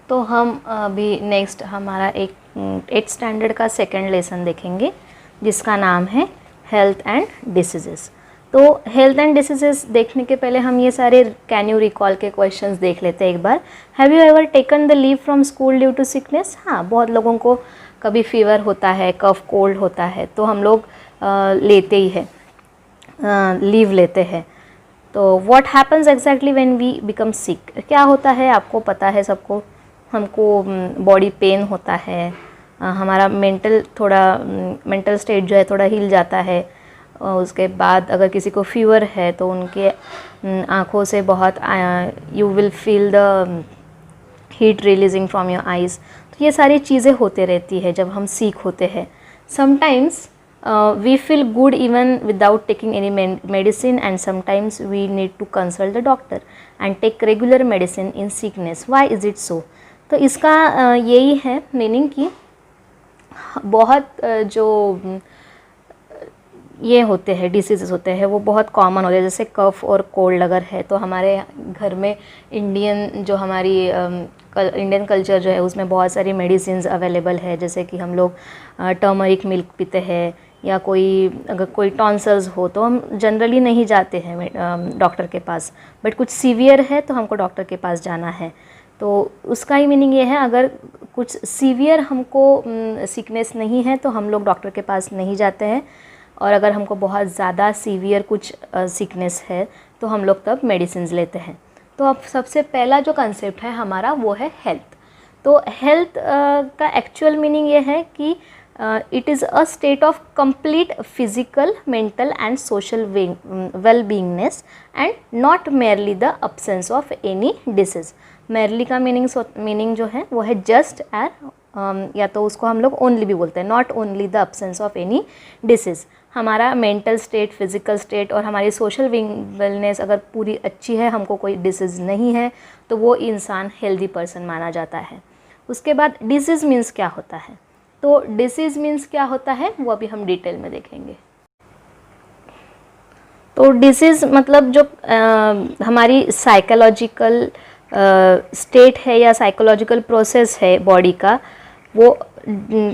तो हम अभी नेक्स्ट हमारा एक 8th स्टैंडर्ड का सेकंड लेसन देखेंगे जिसका नाम है हेल्थ एंड डिसीजेस। तो हेल्थ एंड डिसीजेस देखने के पहले हम ये सारे कैन यू रिकॉल के क्वेश्चंस देख लेते हैं एक बार। Have you ever taken the leave from school due to sickness? हाँ, बहुत लोगों को कभी फीवर होता है, कफ कोल्ड होता है, तो हम लोग लेते ही है, लीव लेते हैं। तो what happens exactly when we become sick? क्या होता है आपको पता है सबको। हमको बॉडी पेन होता है, हमारा मेंटल स्टेट जो है थोड़ा हिल जाता है। उसके बाद अगर किसी को फीवर है तो उनके आँखों से बहुत you will feel the heat releasing from your eyes. तो ये सारी चीज़ें होते रहती है जब हम सीक होते हैं। Sometimes we feel good even without taking any medicine, and sometimes we need to consult the doctor and take regular medicine in sickness. Why is it so? तो इसका यही है मीनिंग कि बहुत जो ये होते हैं डिसीज़ होते हैं वो बहुत कॉमन होते हैं। जैसे कफ और कोल्ड अगर है तो हमारे घर में इंडियन कल्चर जो है उसमें बहुत सारी मेडिसिन्स अवेलेबल है। जैसे कि हम लोग टर्मरिक मिल्क पीते हैं, या अगर कोई टॉन्सल्स हो तो हम जनरली नहीं जाते हैं डॉक्टर के पास, बट कुछ सीवियर है तो हमको डॉक्टर के पास जाना है। तो उसका ही मीनिंग ये है, अगर कुछ सीवियर हमको सिकनेस नहीं है तो हम लोग डॉक्टर के पास नहीं जाते हैं, और अगर हमको बहुत ज़्यादा सीवियर कुछ सिकनेस है तो हम लोग तब मेडिसिन लेते हैं। तो अब सबसे पहला जो कंसेप्ट है हमारा वो है हेल्थ। तो हेल्थ का एक्चुअल मीनिंग ये है कि it is a state of complete physical, mental and social well-beingness and not merely the absence of any disease. merely का मीनिंग जो है वो है just या तो उसको हम लोग only भी बोलते हैं, not only the absence of any disease। हमारा मेंटल स्टेट, फिजिकल स्टेट और हमारी सोशल वेलनेस अगर पूरी अच्छी है, हमको कोई डिसीज़ नहीं है, तो वो इंसान हेल्दी पर्सन माना जाता है। उसके बाद डिसीज़ मीन्स क्या होता है? तो डिसीज़ मीन्स क्या होता है वो अभी हम डिटेल में देखेंगे। तो डिसीज़ मतलब जो हमारी साइकोलॉजिकल स्टेट है या साइकोलॉजिकल प्रोसेस है बॉडी का, वो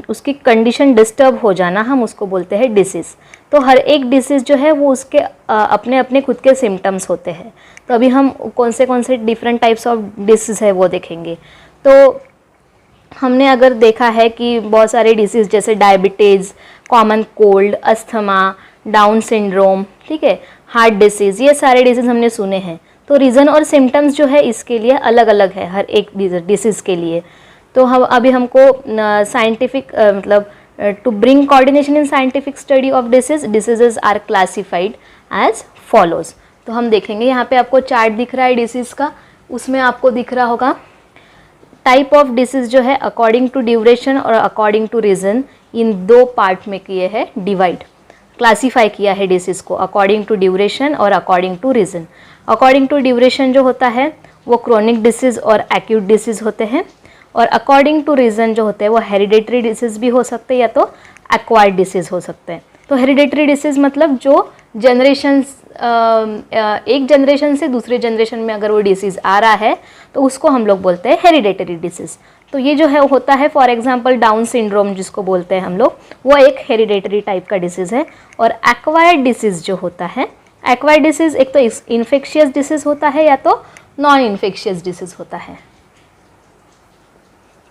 उसकी कंडीशन डिस्टर्ब हो जाना, हम उसको बोलते हैं डिसीज़। तो हर एक डिसीज़ जो है वो उसके अपने अपने खुद के सिम्टम्स होते हैं। तो अभी हम कौन से डिफरेंट टाइप्स ऑफ डिसीज़ है वो देखेंगे। तो हमने अगर देखा है कि बहुत सारे डिसीज़ जैसे diabetes, common cold, asthma, down syndrome, ठीक है, हार्ट डिसीज़, ये सारे डिसीज़ हमने सुने हैं। तो रीज़न और सिम्टम्स जो है इसके लिए अलग अलग है हर एक डिसीज़ के लिए। तो अभी हमको साइंटिफिक मतलब to bring coordination in scientific study of diseases are classified as follows. तो हम देखेंगे, यहाँ पे आपको चार्ट दिख रहा है डिसीज़ का, उसमें आपको दिख रहा होगा टाइप ऑफ डिसीज़ जो है अकॉर्डिंग टू ड्यूरेशन और अकॉर्डिंग टू रीजन, इन दो पार्ट में किए हैं डिवाइड, क्लासीफाई किया है डिसीज़ को अकॉर्डिंग टू ड्यूरेशन और according to reason. According to duration जो होता है वो क्रोनिक डिसीज़ और एक्यूट डिसीज़ होते हैं, और अकॉर्डिंग टू रीजन जो होते हैं वो हेरिडेटरी डिसीज़ भी हो सकते हैं या तो एक्वायर्ड डिसीज़ हो सकते हैं। तो हेरिडेटरी डिसीज़ मतलब जो एक जनरेशन से दूसरे जनरेशन में अगर वो डिसीज़ आ रहा है तो उसको हम लोग बोलते हैं हेरिडेटरी डिसीज़। तो ये जो है होता है, फॉर एग्जांपल डाउन सिंड्रोम जिसको बोलते हैं हम लोग, वो एक हेरिडेटरी टाइप का डिसीज़ है। और एक्वायर्ड डिसीज़ जो होता है, एक्वायर्ड डिसीज़ एक तो इन्फेक्शियस डिसीज़ होता है या तो नॉन इन्फेक्शियस डिसीज़ होता है।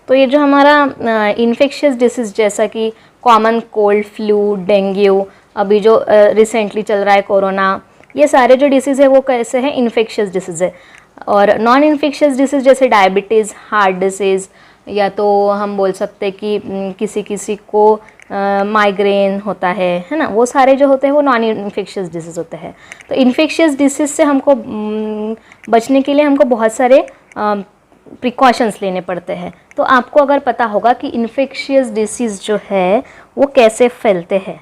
तो ये जो हमारा इन्फेक्शियस डिसीज़ जैसा कि कॉमन कोल्ड, फ्लू, डेंगू, अभी जो रिसेंटली चल रहा है कोरोना, ये सारे जो डिसीज़ है वो कैसे हैं, इन्फेक्शियस डिसीज़ है। और नॉन इन्फेक्शियस डिसीज़ जैसे डायबिटीज़, हार्ट डिसीज़, या तो हम बोल सकते हैं कि किसी को माइग्रेन होता है ना, वो सारे जो होते हैं वो नॉन इन्फेक्शियस डिसीज़ होते हैं। तो इन्फेक्शियस डिसीज़ से हमको बचने के लिए हमको बहुत सारे प्रिकॉशंस लेने पड़ते हैं। तो आपको अगर पता होगा कि इन्फेक्शियस डिसीज़ जो है वो कैसे फैलते हैं,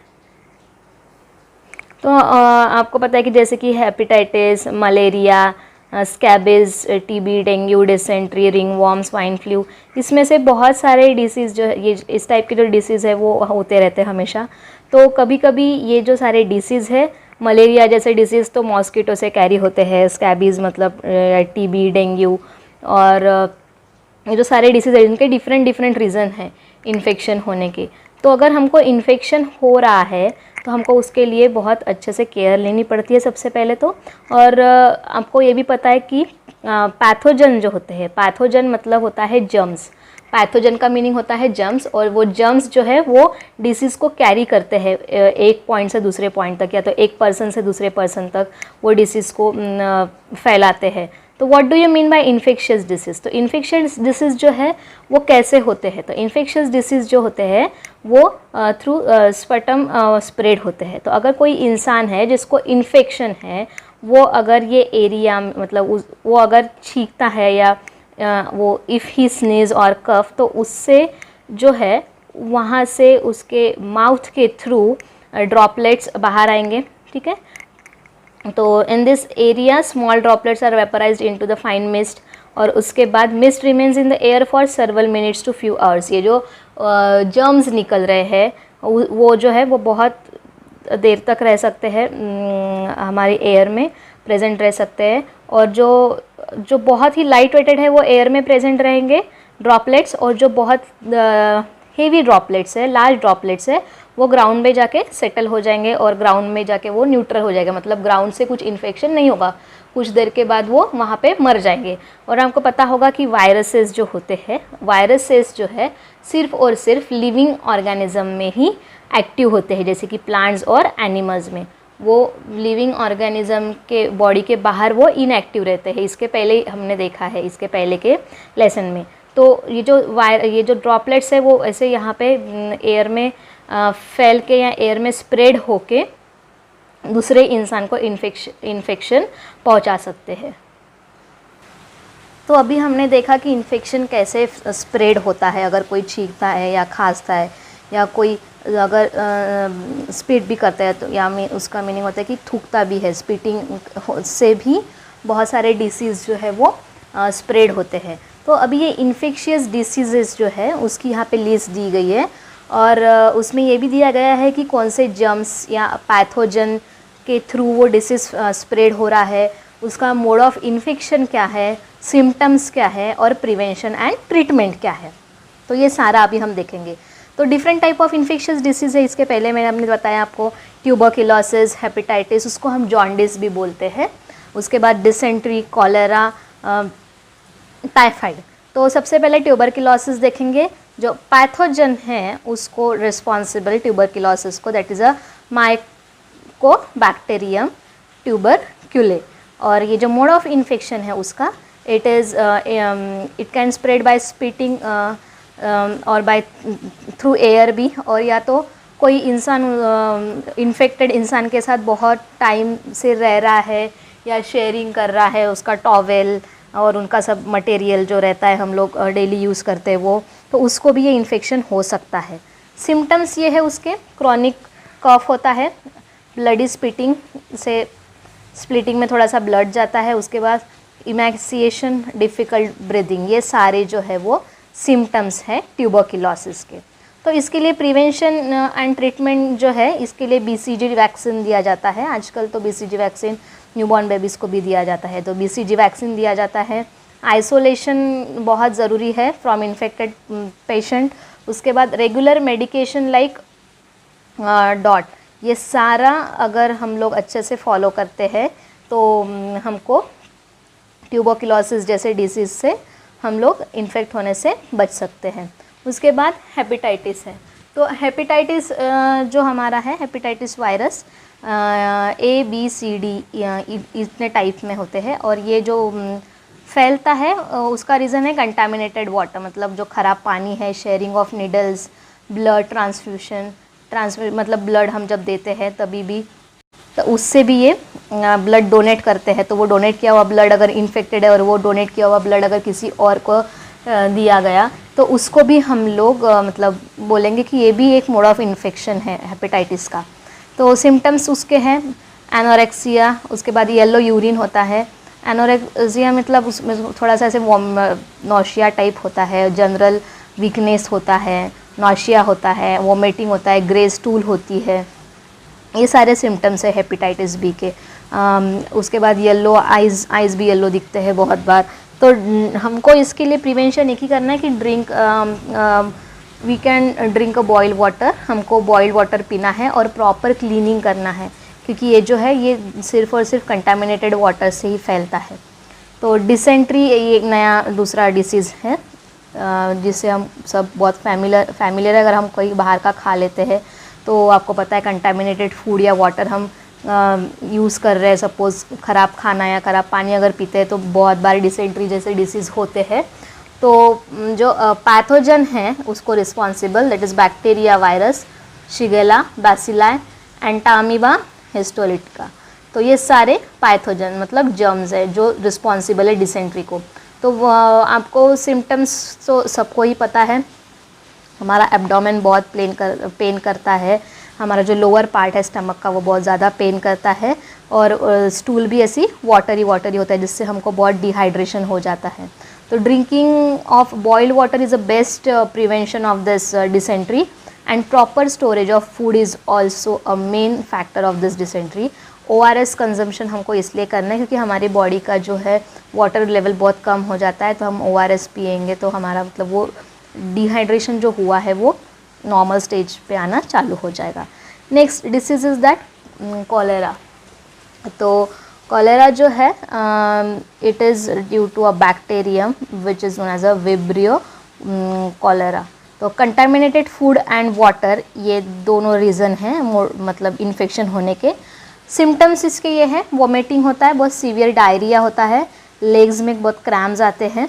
तो आपको पता है कि जैसे कि hepatitis, malaria, scabies, TB, dengue, dysentery, ringworm, swine flu, इसमें से बहुत सारे डिसीज़ जो है, ये इस टाइप के जो डिसीज़ है वो होते रहते हैं हमेशा। तो कभी कभी ये जो सारे डिसीज़ है, मलेरिया जैसे डिसीज़ तो मॉस्किटो से कैरी होते हैं, स्कैबिज मतलब टीबी, डेंगू, और ये जो सारे डिसीज़ है इनके डिफरेंट डिफरेंट रीज़न है इन्फेक्शन होने के। तो अगर हमको इन्फेक्शन हो रहा है तो हमको उसके लिए बहुत अच्छे से केयर लेनी पड़ती है सबसे पहले तो। और आपको ये भी पता है कि पैथोजन जो होते हैं, पैथोजन मतलब होता है जर्म्स, पैथोजन का मीनिंग होता है जर्म्स, और वो जर्म्स जो है वो डिसीज़ को कैरी करते हैं एक पॉइंट से दूसरे पॉइंट तक, या तो एक पर्सन से दूसरे पर्सन तक वो डिसीज़ को फैलाते हैं। तो what do you mean by infectious disease? तो इन्फेक्शियस डिसीज़ जो है वो कैसे होते हैं? तो इन्फेक्शियस डिसीज़ जो होते हैं वो थ्रू स्पटम स्प्रेड होते हैं। तो अगर कोई इंसान है जिसको इन्फेक्शन है, वो अगर ये एरिया मतलब वो अगर छींकता है या वो इफ़ ही स्नीज और कफ, तो उससे जो है वहाँ से उसके माउथ के थ्रू ड्रॉपलेट्स बाहर आएंगे, ठीक है। तो in this area small droplets are vaporised into the fine mist, और उसके बाद mist remains in the air for several minutes to few hours. ये जो जर्म्स निकल रहे हैं वो जो है वो बहुत देर तक रह सकते हैं, हमारे एयर में प्रेजेंट रह सकते हैं। और जो बहुत ही लाइट वेटेड है वो एयर में प्रेजेंट रहेंगे ड्रॉपलेट्स, और जो बहुत हेवी ड्रॉपलेट्स है, लार्ज ड्रॉपलेट्स है, वो ग्राउंड में जाके सेटल हो जाएंगे और ग्राउंड में जाके वो न्यूट्रल हो जाएगा, मतलब ग्राउंड से कुछ इन्फेक्शन नहीं होगा, कुछ देर के बाद वो वहाँ पे मर जाएंगे। और आपको पता होगा कि वायरसेस जो होते हैं, वायरसेस जो है सिर्फ और सिर्फ लिविंग ऑर्गेनिज्म में ही एक्टिव होते हैं, जैसे कि प्लांट्स और एनिमल्स में। वो लिविंग ऑर्गेनिज्म के बॉडी के बाहर वो इनएक्टिव रहते हैं। इसके पहले हमने देखा है, इसके पहले के लेसन में। तो ये जो ड्रॉपलेट्स है वो ऐसे यहाँ पे एयर में फैल के या एयर में स्प्रेड होके दूसरे इंसान को इन्फेक्शन पहुँचा सकते हैं। तो अभी हमने देखा कि इन्फेक्शन कैसे स्प्रेड होता है, अगर कोई छींकता है या खांसता है या कोई अगर स्पिट भी करता है, तो या उसका मीनिंग होता है कि थूकता भी है। स्पिटिंग से भी बहुत सारे डिसीज़ जो है वो स्प्रेड होते हैं। तो अभी ये इन्फेक्शियस डिसीजेस जो है उसकी यहाँ पे लिस्ट दी गई है, और उसमें ये भी दिया गया है कि कौन से जर्म्स या पैथोजन के थ्रू वो डिसीज़ स्प्रेड हो रहा है, उसका मोड ऑफ इन्फेक्शन क्या है, सिम्टम्स क्या है, और प्रिवेंशन एंड ट्रीटमेंट क्या है। तो ये सारा अभी हम देखेंगे। तो different type of infectious disease है। इसके पहले हमने बताया आपको ट्यूबरक्लोसिस, हेपेटाइटिस, उसको हम जॉन्डिस भी बोलते हैं। उसके बाद डिसेंट्री, कॉलेरा, टाइफाइड। तो सबसे पहले ट्यूबरक्लोसिस देखेंगे। जो पैथोजन है उसको रिस्पॉन्सिबल ट्यूबरक्लोसिस को, दैट इज़ अ माइकोबैक्टीरियम ट्यूबरक्यूले। और ये जो मोड ऑफ इन्फेक्शन है उसका, it can spread by spitting और बाय थ्रू एयर भी, और या तो कोई इंसान इन्फेक्टेड इंसान के साथ बहुत टाइम से रह रहा है या शेयरिंग कर रहा है, उसका टॉवेल और उनका सब मटेरियल जो रहता है हम लोग डेली यूज़ करते हैं वो, तो उसको भी ये इन्फेक्शन हो सकता है। सिम्टम्स ये है उसके, क्रॉनिक कफ होता है, ब्लडी स्पिटिंग से स्प्लिटिंग में थोड़ा सा ब्लड जाता है, उसके बाद इमैक्सिएशन, डिफ़िकल्ट ब्रीदिंग, ये सारे जो है वो सिम्टम्स है ट्यूबरक्लोसिस के। तो इसके लिए प्रिवेंशन एंड ट्रीटमेंट जो है, इसके लिए BCG वैक्सीन दिया जाता है। आजकल तो BCG वैक्सीन न्यूबॉर्न बेबीज़ को भी दिया जाता है, तो BCG वैक्सीन दिया जाता है। आइसोलेशन बहुत ज़रूरी है फ्रॉम इन्फेक्टेड पेशेंट। उसके बाद रेगुलर मेडिकेशन लाइक डॉट, ये सारा अगर हम लोग अच्छे से फॉलो करते हैं तो हमको ट्यूबरक्लोसिस जैसे डिसीज़ से हम लोग इन्फेक्ट होने से बच सकते हैं। उसके बाद हेपेटाइटिस है। तो हेपेटाइटिस जो हमारा है, हेपेटाइटिस वायरस ABCD इतने टाइप में होते हैं, और ये जो फैलता है उसका रीज़न है कंटामिनेटेड वाटर, मतलब जो ख़राब पानी है, sharing of needles, blood transfusion, मतलब ब्लड हम जब देते हैं तभी भी, तो उससे भी ये ब्लड डोनेट करते हैं। तो वो डोनेट किया हुआ ब्लड अगर इन्फेक्टेड है और वो डोनेट किया हुआ ब्लड अगर किसी और को दिया गया तो उसको भी हम लोग मतलब बोलेंगे कि ये भी एक मोड ऑफ इन्फेक्शन है हेपेटाइटिस का। तो सिम्टम्स उसके हैं एनोरेक्सिया, उसके बाद येलो यूरिन होता है। एनोरेक्सिया मतलब उसमें थोड़ा सा ऐसे नौशिया टाइप होता है, जनरल वीकनेस होता है, नौशिया होता है, वोमिटिंग होता है, ग्रे स्टूल होती है, ये सारे सिम्टम्स है हेपेटाइटिस बी के। उसके बाद येलो आइज़ भी येलो दिखते हैं बहुत बार, तो हमको इसके लिए प्रिवेंशन एक ही करना है कि we can drink a boiled water, हमको बॉइल्ड वाटर पीना है और प्रॉपर क्लीनिंग करना है, क्योंकि ये जो है ये सिर्फ और सिर्फ कंटामिनेटेड वाटर से ही फैलता है। तो डिसेंट्री ये एक नया दूसरा डिसीज़ है जिससे हम सब बहुत फैमिलियर है। अगर हम कोई बाहर का खा लेते हैं तो आपको पता है कंटामिनेटेड फूड या वाटर हम यूज़ कर रहे हैं, सपोज़ ख़राब खाना या ख़राब पानी अगर पीते हैं तो बहुत बार डिसेंट्री जैसे डिसीज़ होते हैं। तो जो पैथोजन है उसको responsible, that is bacteria, virus, Shigella, bacilli, Entamoeba, histolytica, तो ये सारे पैथोजन मतलब जर्म्स है जो रिस्पॉन्सिबल है डिसेंट्री को। तो आपको सिम्टम्स तो सबको ही पता है, हमारा एब्डोमेन बहुत पेन करता है, हमारा जो लोअर पार्ट है स्टमक का वो बहुत ज़्यादा पेन करता है, और स्टूल भी ऐसी वाटरी होता है जिससे हमको बहुत डिहाइड्रेशन हो जाता है। तो drinking of boiled water is a best prevention of this dysentery, and proper storage of food is also a main factor of this dysentery. ORS consumption हमको इसलिए करना है क्योंकि हमारी बॉडी का जो है वाटर लेवल बहुत कम हो जाता है, तो हम ORS पिएंगे तो हमारा मतलब वो डिहाइड्रेशन जो हुआ है वो नॉर्मल स्टेज पे आना चालू हो जाएगा। Next disease is that cholera. तो कॉलेरा जो है it is due to a bacterium which is known as a vibrio cholera. तो कंटामिनेटेड फूड एंड वाटर ये दोनों रीज़न हैं मतलब इन्फेक्शन होने के। सिम्टम्स इसके ये हैं, वोमिटिंग होता है, बहुत सीवियर डायरिया होता है, लेग्स में बहुत क्रैम्स आते हैं।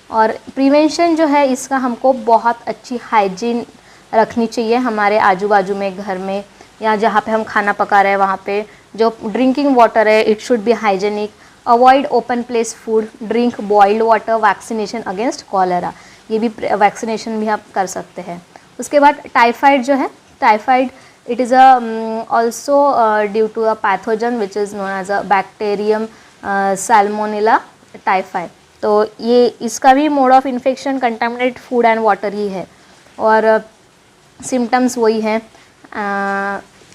और प्रिवेंशन जो है इसका हमको बहुत अच्छी हाइजीन रखनी चाहिए हमारे आजू बाजू में, घर में या जहाँ पे हम खाना पका रहे हैं वहाँ पे जो ड्रिंकिंग वाटर है it should be hygienic. Avoid open place food, drink boiled water, vaccination against cholera, ये भी वैक्सीनेशन भी आप कर सकते हैं। उसके बाद टाइफाइड जो है, typhoid it is also due to a pathogen which is known as a bacterium salmonella typhi। तो ये इसका भी mode of infection contaminated food and water ही है, और सिम्टम्स वही हैं,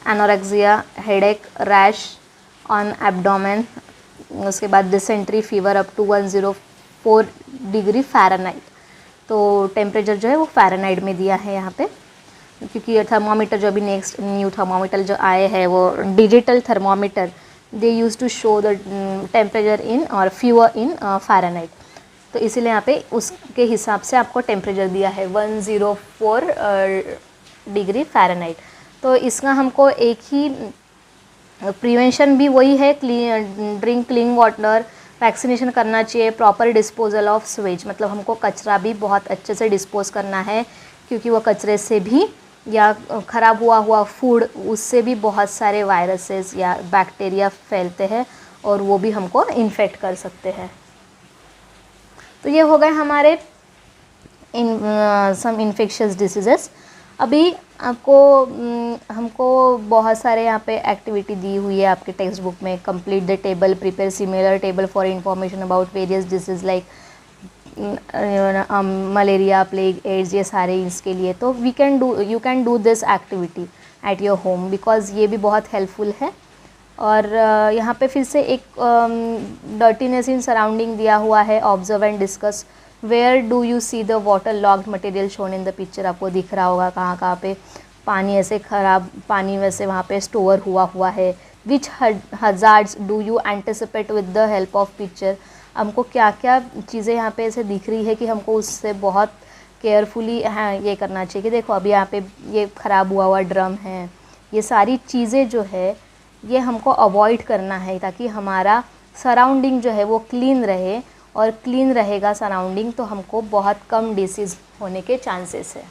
anorexia, headache, rash on abdomen, उसके बाद dysentery, fever up to 104 degree Fahrenheit. तो टेम्परेचर जो है वो फ़ारेनहाइट में दिया है यहाँ पे, क्योंकि ये थर्मोमीटर जो अभी नेक्स्ट न्यू थर्मोमीटर जो आए हैं वो digital thermometer, they use to show the temperature in और फीवर इन फ़ारेनहाइट। तो इसीलिए यहाँ पे उसके हिसाब से आपको टेम्परेचर दिया है 104 डिग्री फ़ारेनहाइट। तो इसका हमको एक ही प्रिवेंशन भी वही है, ड्रिंक क्लीन वाटर, वैक्सीनेशन करना चाहिए, प्रॉपर डिस्पोजल ऑफ स्वेज, मतलब हमको कचरा भी बहुत अच्छे से डिस्पोज करना है, क्योंकि वो कचरे से भी या ख़राब हुआ फूड उससे भी बहुत सारे वायरसेस या बैक्टीरिया फैलते हैं और वो भी हमको इन्फेक्ट कर सकते हैं। तो ये हो गए हमारे सम इन्फेक्शियस डिसीजेस। अभी आपको हमको बहुत सारे यहाँ पे एक्टिविटी दी हुई है आपके टेक्स्ट बुक में, complete the table, prepare similar table for information about various disease like malaria, plague, AIDS, ये सारे इसके लिए। तो you can do this activity at your home because ये भी बहुत हेल्पफुल है। और यहाँ पे फिर से एक डर्टीनेस इन सराउंडिंग दिया हुआ है, observe and discuss where do you see the water logged material shown in the picture. आपको दिख रहा होगा कहाँ कहाँ पे पानी ऐसे ख़राब पानी वैसे वहाँ पे स्टोर हुआ है। Which hazards do you anticipate with the help of picture. हमको क्या क्या चीज़ें यहाँ पे ऐसे दिख रही है कि हमको उससे बहुत केयरफुली ये करना चाहिए कि देखो अभी यहाँ पे ये ख़राब हुआ ड्रम है, ये सारी चीज़ें जो है ये हमको अवॉइड करना है ताकि हमारा सराउंडिंग जो है वो क्लीन रहे, और क्लीन रहेगा सराउंडिंग तो हमको बहुत कम डिसीज़ होने के चांसेस है।